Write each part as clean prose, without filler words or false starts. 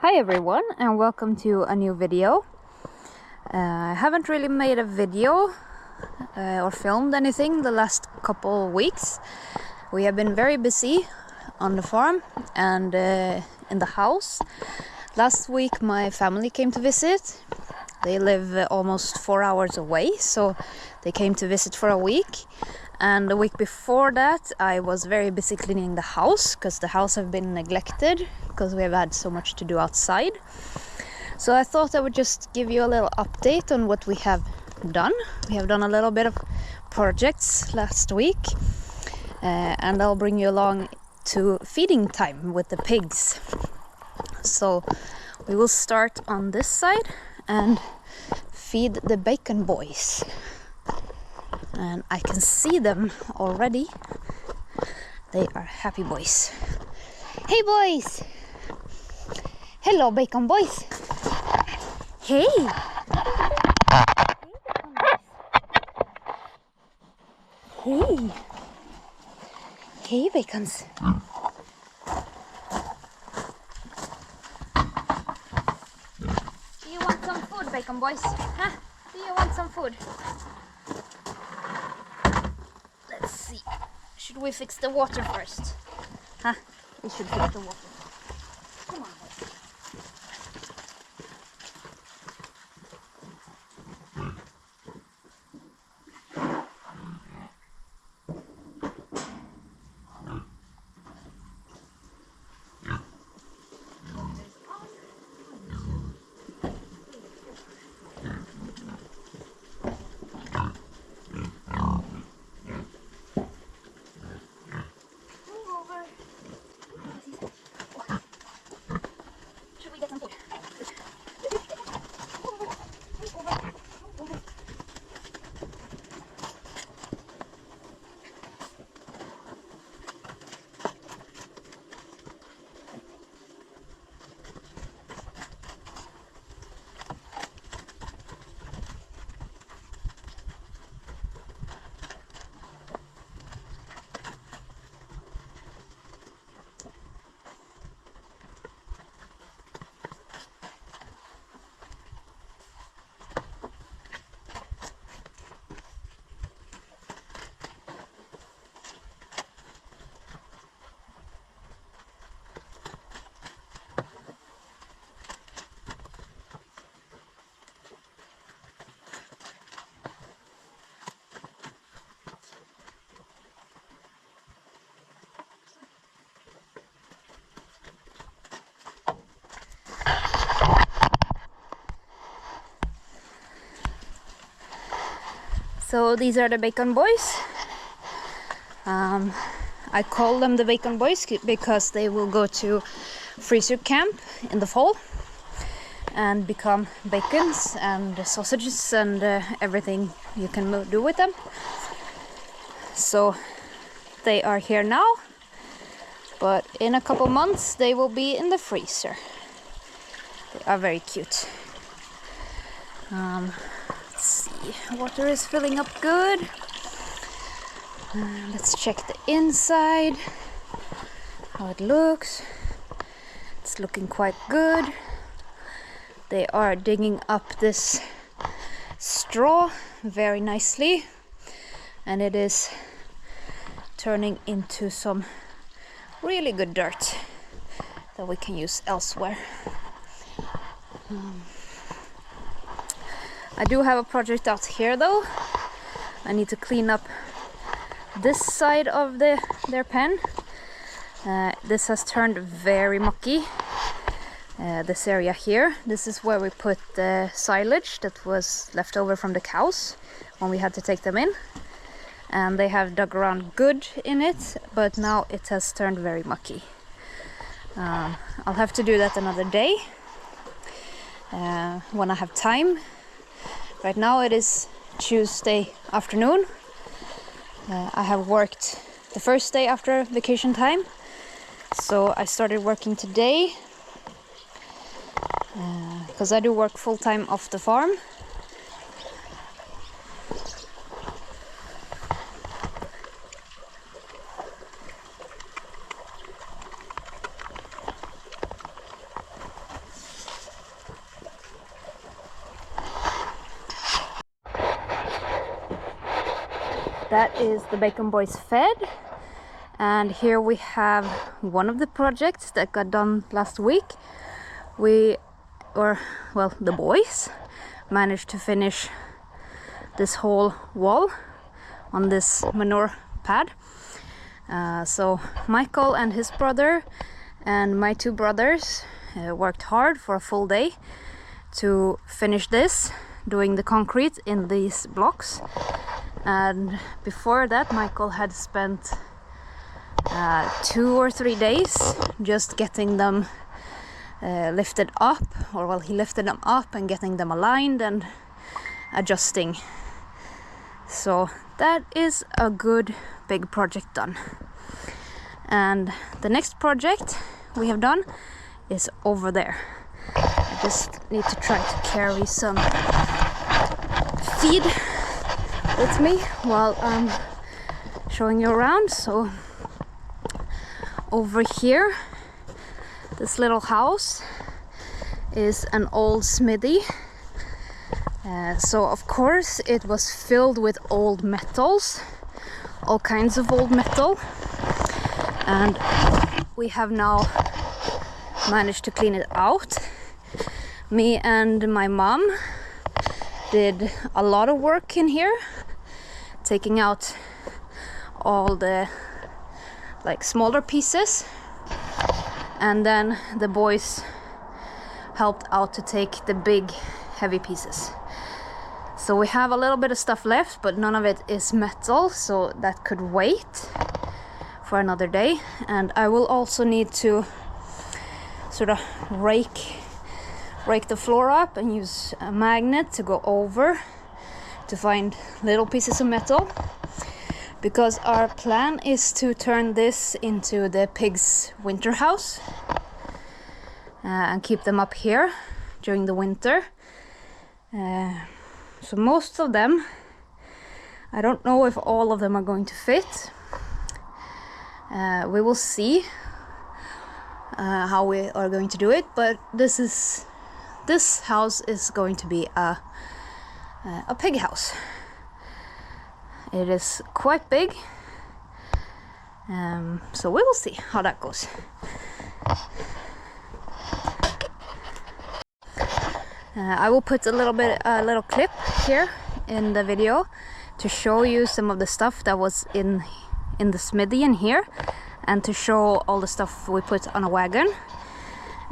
Hi everyone, and welcome to a new video. I haven't really made a video or filmed anything the last couple weeks. We have been very busy on the farm and in the house. Last week my family came to visit. They live almost 4 hours away, so they came to visit for a week. And the week before that I was very busy cleaning the house, because the house have been neglected because we have had so much to do outside. So I thought I would just give you a little update on what we have done. We have done a little bit of projects last week, and I'll bring you along to feeding time with the pigs. So we will start on this side and feed the bacon boys. And I can see them already. They are happy boys. Hey boys! Hello bacon boys! Hey! Hey! Hey bacons! Do you want some food, bacon boys? Huh? Do you want some food? Let's see. Should we fix the water first? Huh? We should fix the water. Come on, boys. Should we get some food? So these are the bacon boys. I call them the bacon boys because they will go to freezer camp in the fall and become bacons and sausages and everything you can do with them. So they are here now, but in a couple months they will be in the freezer. They are very cute. Let's see, water is filling up good. Let's check the inside, how it looks. It's looking quite good. They are digging up this straw very nicely, and it is turning into some really good dirt that we can use elsewhere. I do have a project out here though. I need to clean up this side of their pen. This has turned very mucky. This area here, this is where we put the silage that was left over from the cows when we had to take them in. And they have dug around good in it, but now it has turned very mucky. I'll have to do that another day when I have time. Right now it is Tuesday afternoon. I have worked the first day after vacation time, so I started working today because I do work full-time off the farm. That is the Bacon Boys Fed. And here we have one of the projects that got done last week. The boys managed to finish this whole wall on this manure pad. So Michael and his brother and my two brothers worked hard for a full day to finish this, doing the concrete in these blocks. And before that, Michael had spent 2 or 3 days just getting them lifted up, he lifted them up and getting them aligned and adjusting. So that is a good big project done. And the next project we have done is over there. I just need to try to carry some feed with me while I'm showing you around. So over here, this little house is an old smithy. So of course it was filled with old metals, all kinds of old metal, and we have now managed to clean it out. Me and my mom did a lot of work in here, taking out all the smaller pieces, and then the boys helped out to take the big heavy pieces. So we have a little bit of stuff left, but none of it is metal, so that could wait for another day. And I will also need to sort of rake the floor up and use a magnet to go over to find little pieces of metal, because our plan is to turn this into the pigs' winter house and keep them up here during the winter. So most of them, I don't know if all of them are going to fit. We will see how we are going to do it, but this house is going to be a pig house. It is quite big, so we will see how that goes. I will put a little clip here in the video to show you some of the stuff that was in the smithy in here, and to show all the stuff we put on a wagon.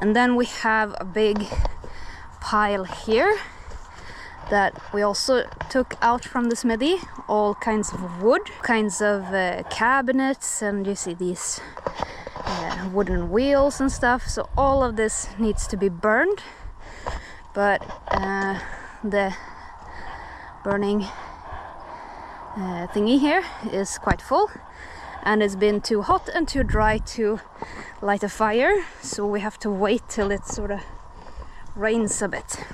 And then we have a big pile here that we also took out from the smithy, all kinds of wood, kinds of cabinets, and you see these wooden wheels and stuff. So all of this needs to be burned, but the burning thingy here is quite full, and it's been too hot and too dry to light a fire, so we have to wait till it sort of rains a bit.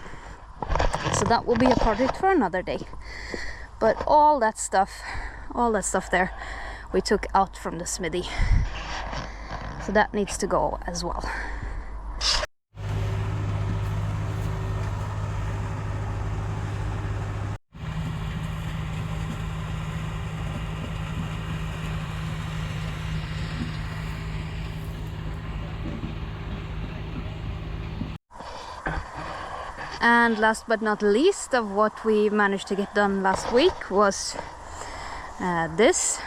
So that will be a project for another day. But all that stuff there we took out from the smithy, so that needs to go as well. And last but not least of what we managed to get done last week was this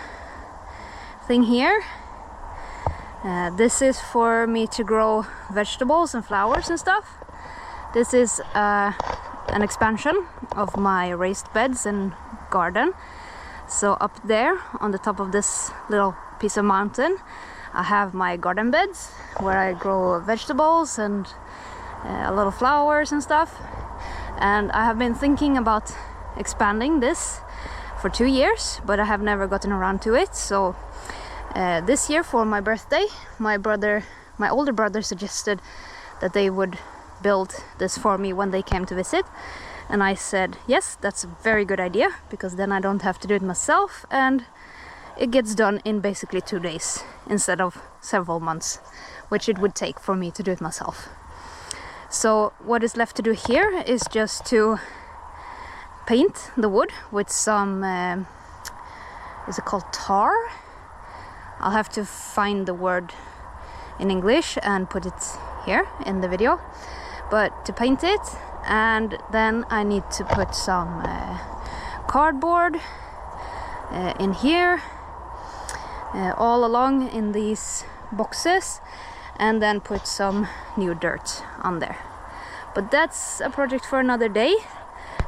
thing here. This is for me to grow vegetables and flowers and stuff. This is an expansion of my raised beds and garden. So up there on the top of this little piece of mountain, I have my garden beds where I grow vegetables and a lot of flowers and stuff. And I have been thinking about expanding this for 2 years, but I have never gotten around to it. So this year for my birthday, my older brother suggested that they would build this for me when they came to visit, and I said yes, that's a very good idea, because then I don't have to do it myself, and it gets done in basically 2 days instead of several months, which it would take for me to do it myself. So what is left to do here is just to paint the wood with some is it called tar? I'll have to find the word in English and put it here in the video. But to paint it, and then I need to put some cardboard in here, all along in these boxes, and then put some new dirt on there. But that's a project for another day.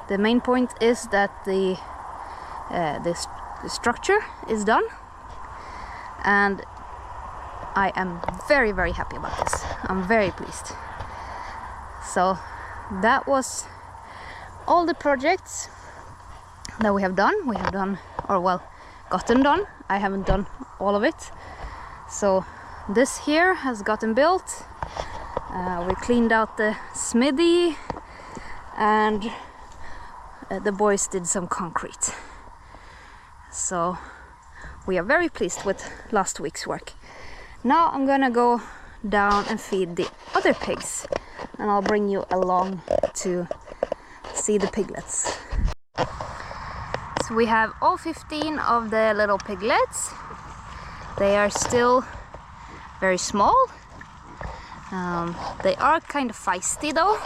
The main point is that the structure is done, and I am very, very happy about this. I'm very pleased. So that was all the projects that we have done. We have done, or well, gotten done. I haven't done all of it. So this here has gotten built. We cleaned out the smithy, and the boys did some concrete. So we are very pleased with last week's work. Now I'm gonna go down and feed the other pigs, and I'll bring you along to see the piglets. So we have all 15 of the little piglets. They are still very small. They are kind of feisty though,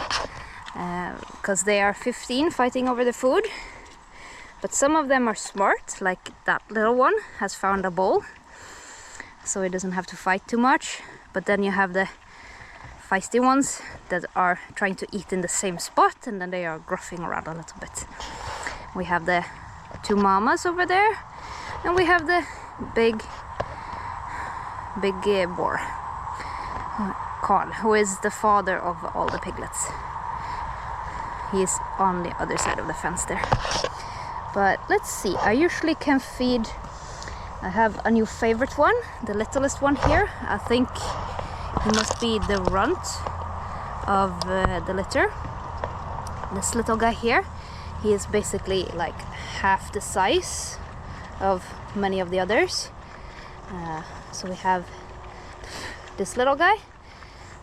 because they are 15 fighting over the food. But some of them are smart, like that little one has found a bowl, so it doesn't have to fight too much. But then you have the feisty ones that are trying to eat in the same spot, and then they are gruffing around a little bit. We have the 2 mamas over there, and we have the big boar, Carl, who is the father of all the piglets. He's on the other side of the fence there. But let's see, I usually can feed, I have a new favorite one, the littlest one here. I think he must be the runt of the litter. This little guy here, he is basically like half the size of many of the others. So we have this little guy,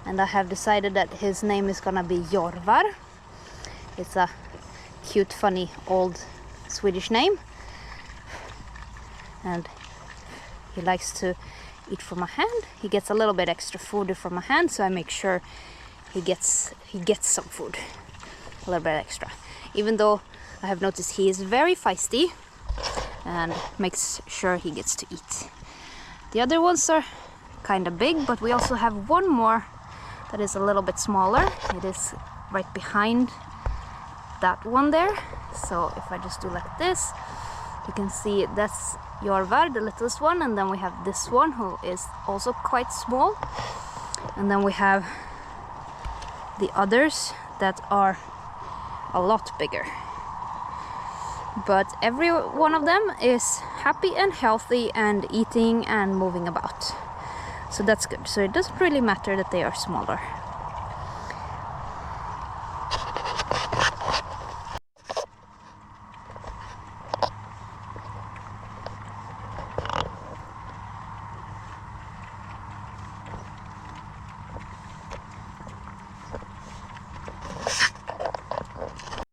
and I have decided that his name is gonna be Jorvar. It's a cute, funny, old Swedish name, and he likes to eat from my hand. He gets a little bit extra food from my hand, so I make sure he gets some food, a little bit extra. Even though I have noticed he is very feisty and makes sure he gets to eat. The other ones are kind of big, but we also have one more that is a little bit smaller. It is right behind that one there. So if I just do like this, you can see that's Jorvar, the littlest one, and then we have this one who is also quite small, and then we have the others that are a lot bigger. But every one of them is happy and healthy and eating and moving about, so that's good. So it doesn't really matter that they are smaller.